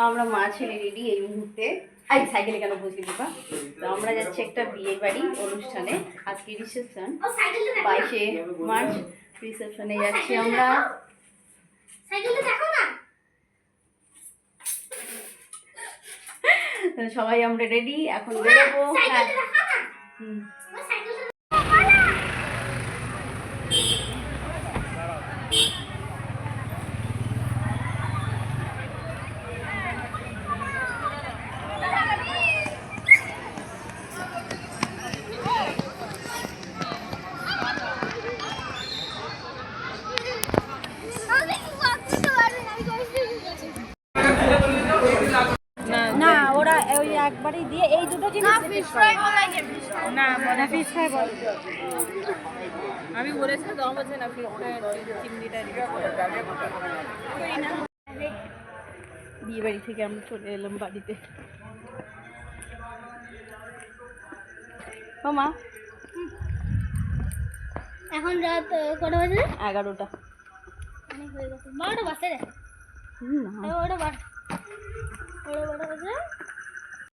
আমরা মা ছেলে রেডি এই মুহূর্তে। আই সাইকেলে কেন বসে দিবা? তো আমরা যাচ্ছি একটা বিয়ে বাড়ি অনুষ্ঠানে, আজকে রিসেপশন 22শে মার্চ রিসেপশনে যাচ্ছি আমরা। সবাই আমরা রেডি, এখন বেরোবো। না ওরা ওই একবারই দিয়ে এই দুটো জিনিস ফিশ ফ্রাই না মানে ফিশ ফ্রাই বল আমি বলেছি তো বলছে না ফিশ ফ্রাই চিংড়িটা বিয়ে বাড়ি থেকে আমরা চলে এলাম বাড়িতে। মামা এখন রাত কটা বাজে? 11টা। অনেক হয়ে গেছে, 12টা বাজে রে। না ওটা বাজে